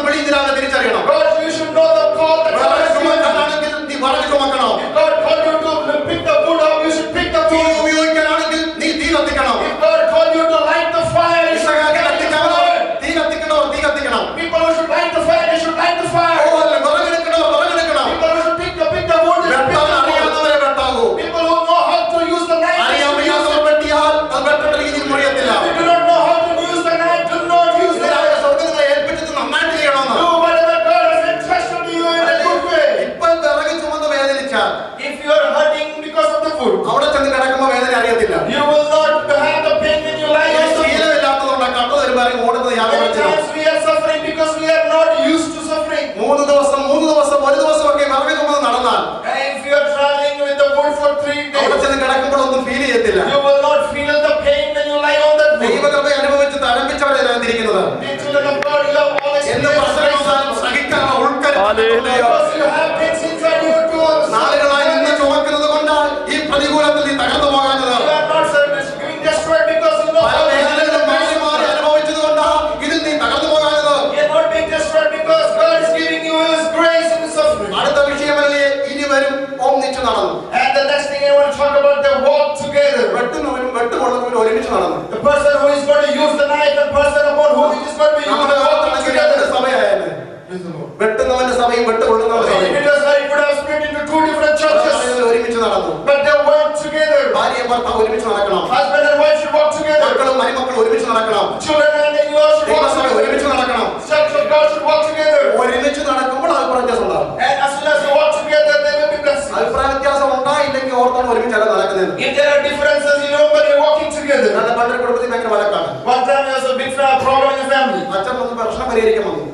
God, you should know the call that God has given you. If God called you to pick the wood up, you should pick the wood. If God called you to light the fire, you should light the fire. People who should light the fire, they should light the fire. People who should pick the wood, they should pick the wood. People who know how to use the knife. If you do not know how to use the knife, do not use the knife. Do whatever God has entrusted to you in a good way. If you are hurting because of the food, you will not have the pain when you lie on the food. Many times we are suffering because we are not used to suffering. And if you are traveling with the food for 3 days, you will not feel the pain when you lie on that food. The children of God, you have all experienced because you have things inside you too. You are not being destroyed because you know how to handle the pain. You are not being destroyed because God is giving you His grace in the suffering. And the next thing I want to talk about, the walk together. The person who is going to use the knife, the person upon whom it is going to be used, the walk together. It would have split into 2 different churches, but they work together. Husband and wife should walk together. Children and in-laws should walk together. Church of God should walk together. And as soon as they walk together, they will be blessed. If there are differences, you know, when you're walking together. One time there was a big problem in the family,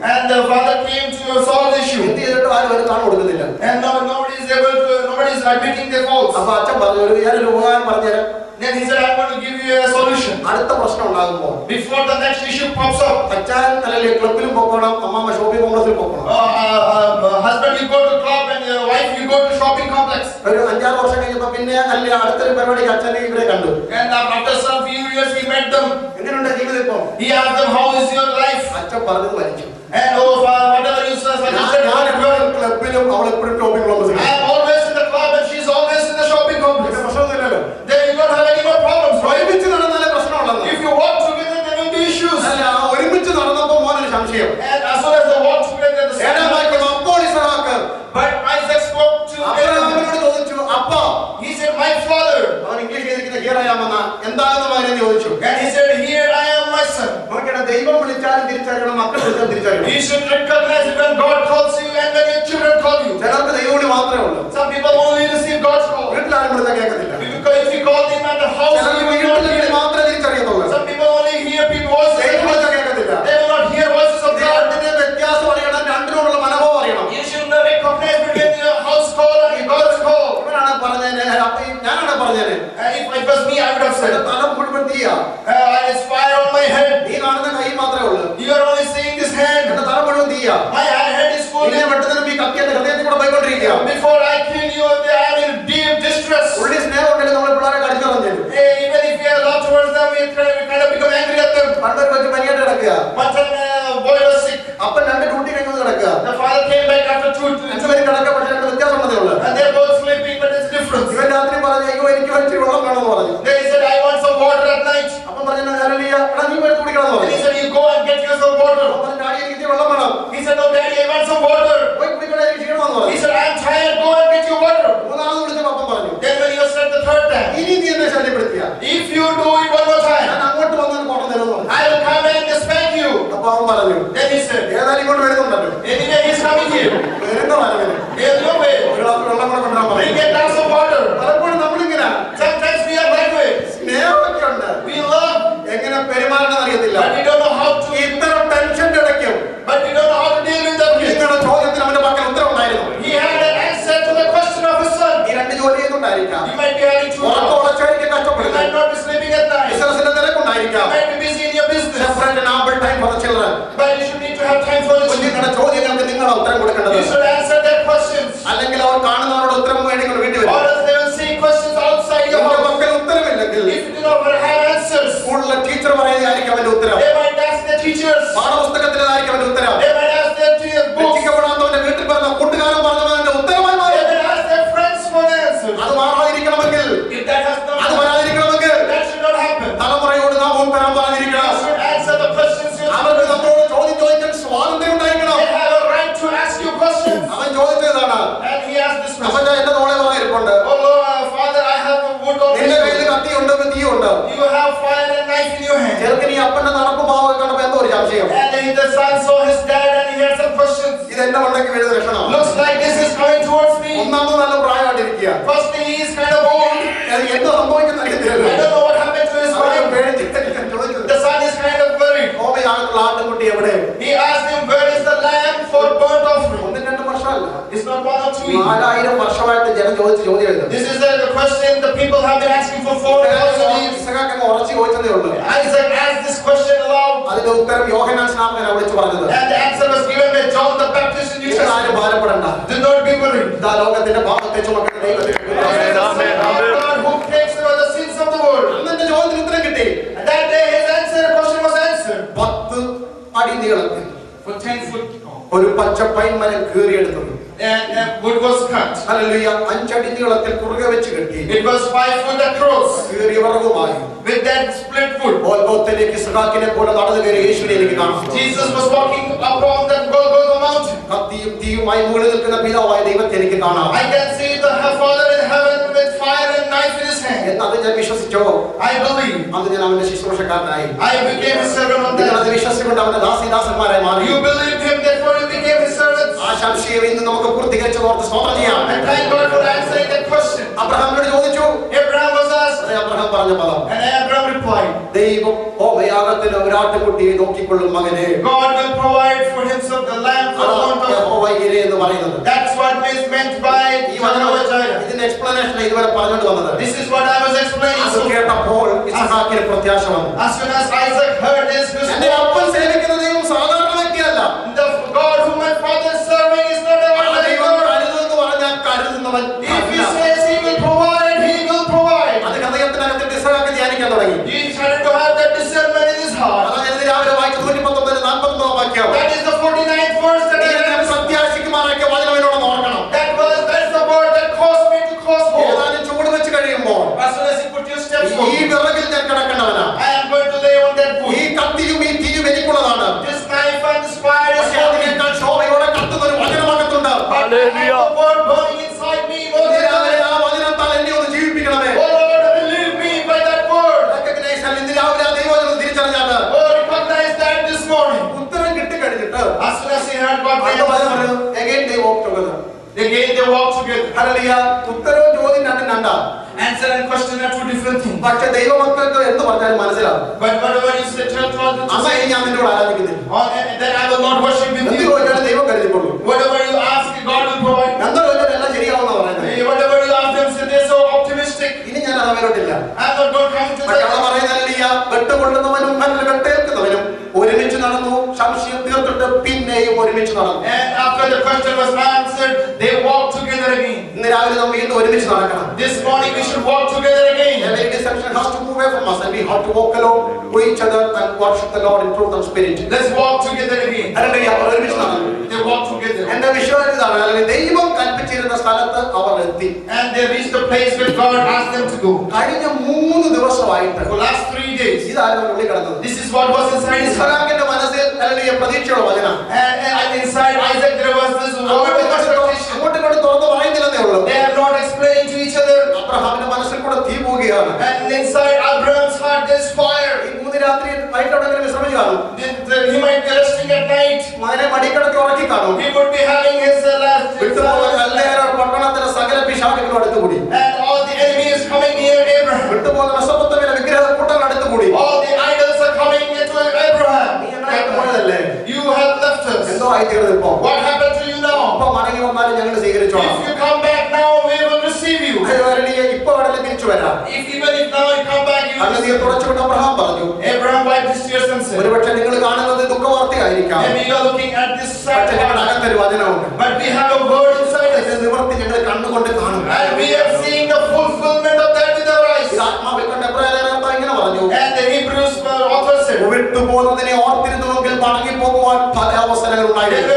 and the father came to solve the issue, and nobody is admitting their faults. Then he said, I'm going to give you a solution. Before the next issue pops up, husband you go to club and wife you go to shopping complex. And after some few years he met them. He asked them, how is your life? And whatever you suggested, I am always in the club and she's always in the shopping complex. Then you don't have any more problems, right? If you walk together, there will be issues. And as soon as they walk together, the same. But Isaac spoke to Abraham. He said, my father. And he said, here I am, my son. You should recognize it when God calls you and when your children call you. Some people only receive God's call. Because if you call them at the house, you will not hear. Some people only hear people's voices. They will not hear voices of God. You should recognize between your house call and God's call. And if it was me, I would have said, it's fire on my head. You are only seeing this hand. My head is full. Before I kill you, I am in deep distress. Even if we are love towards them, we kind of become angry at them. One time a boy was sick. The father came back after 2 and they are both sleeping, but it's different. They said, I want some water at night. And he said, you go and get yourself water. He said, no daddy, I want some water. He said, I am tired, go and get your water. Then when he was said the 3rd time, if you do it one more time, I will come and spank you. Then he said, anyway he is coming here. There is no way. Bring a glass of water. Sometimes we are that way. We love, but we don't know how to. But we don't know how to deal with them. He had an answer to the question of his son. You might be having 2 jobs. You might not be sleeping at night. You might be busy in your business. But you should need to have time for the children. You should answer their questions. Or the son saw his dad and he had some questions. Looks like this is coming towards me. First thing, he is kind of old. I don't know what happened to his wife. The son is kind of worried. He asked him, where is the lamb for burnt offering? It's not 1 or 2 years. This is the question the people have been asking for 4,000 years. Isaac asked this question aloud. And the answer was given by John the Baptist in New Testament. Do not be worried. God who takes away the sins of the world. And that day his question was answered. For 10 foot. And wood was cut. Hallelujah. It was 5 foot across. With that split wood. Jesus was walking upon that Golgotha mountain. I can see the Father in heaven with fire and knife in his hand. I believe. I became a servant on that. You believed him, therefore you became his servant. And thank God for answering that question. Abraham was asked. And Abraham replied. God will provide for himself the lamb for burnt offering. That's what is meant by Jehovah Jireh. This is what I was explaining. As soon as Isaac heard this, the God whom my father is serving is not a ordinary God. If he says he will provide, he will provide. He started to have that discernment in his heart. That is the 49th verse that he has. That's the word that caused me to cause hope. As soon as you put your steps forward, I am going to lay on that wood. This knife and this fire is holding. Hallelujah. The word burning inside me. Oh Lord, believe me by that word. Oh, recognize that this morning. As soon as he heard God, again they walked together. Hallelujah. Answer and question are two different things. But whatever you say, tell God, then I will not worship with you. Whatever you ask, God will provide. Whatever you ask them, say they're so optimistic. I'm not going to come to that. And after the question was answered, they walked together again. This morning we should walk together again. Every deception has to move away from us and we have to walk along with each other and worship the Lord in truth and spirit. Let's walk together again. They walk together. And they reached the place where God asked them to go. For the last 3 days. This is what was inside his heart. And inside Isaac there was this word of expectation. They are not explaining to each other. And inside Abraham's heart there is fire. He might be resting at night. He would be having his last. And all the enemies coming near Abraham. All the idols are coming into Abraham. You have left us. What happened to you now? If you come back now, we will receive you. Even if now you come back, you will receive you. Abraham wiped his tears and said, maybe you are looking at this sad part, but we have a word inside us. And we are seeing the fulfillment of that with our eyes. And the Hebrews author said, there were